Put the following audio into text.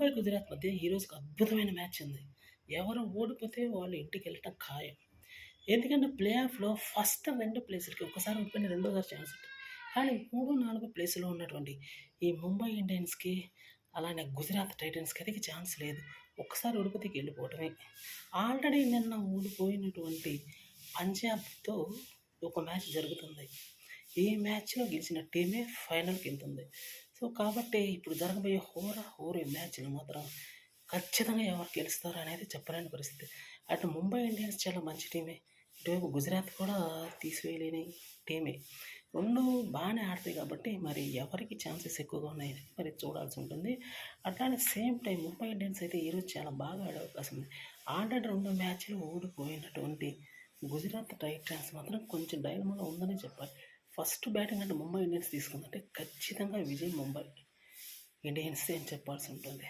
ముంబై, గుజరాత్ మధ్య ఈరోజుకి అద్భుతమైన మ్యాచ్ ఉంది. ఎవరు ఓడిపోతే వాళ్ళు ఇంటికెళ్ళటం ఖాయం. ఎందుకంటే ప్లే ఆఫ్‌లో ఫస్ట్ 2 ప్లేసులకి ఒకసారి ఓడిపోయిన రెండోసారి ఛాన్స్ ఉంటుంది. కానీ 3, 4 ప్లేస్‌లో ఉన్నటువంటి ఈ ముంబై ఇండియన్స్‌కి, అలానే గుజరాత్ టైటన్స్‌కి అయితే ఛాన్స్ లేదు. ఒక్కసారి ఓడిపోతే వెళ్ళిపోవటమే. ఆల్రెడీ నిన్న ఓడిపోయినటువంటి పంజాబ్‌తో ఒక మ్యాచ్ జరుగుతుంది. ఈ మ్యాచ్‌లో గెలిచిన టీమే ఫైనల్‌కెళ్తుంది. సో, కాబట్టి ఇప్పుడు జరగబోయే హోరీ మ్యాచ్‌లో మాత్రం ఖచ్చితంగా ఎవరు గెలుస్తారు అనేది చెప్పలేని పరిస్థితి. అటు ముంబై ఇండియన్స్ చాలా మంచి టీమే. ఇటువైపు గుజరాత్ కూడా తీసివేయలేని టీమే. 2 బాగానే ఆడతాయి కాబట్టి మరి ఎవరికి ఛాన్సెస్ ఎక్కువగా ఉన్నాయని మరి చూడాల్సి ఉంటుంది. అట్లానే సేమ్ టైం ముంబై ఇండియన్స్ అయితే ఈరోజు చాలా బాగా ఆడే అవకాశం ఉంది. ఆల్రెడీ 2 మ్యాచ్‌లు ఓడిపోయినటువంటి గుజరాత్ టైటన్స్ మాత్రం కొంచెం డైలమాలో ఉందనే చెప్పాలి. ఫస్ట్ బ్యాటింగ్ అంటే ముంబై ఇండియన్స్ తీసుకుందంటే ఖచ్చితంగా విజయ్ ముంబై ఇండియన్సే అని చెప్పాల్సి ఉంటుంది.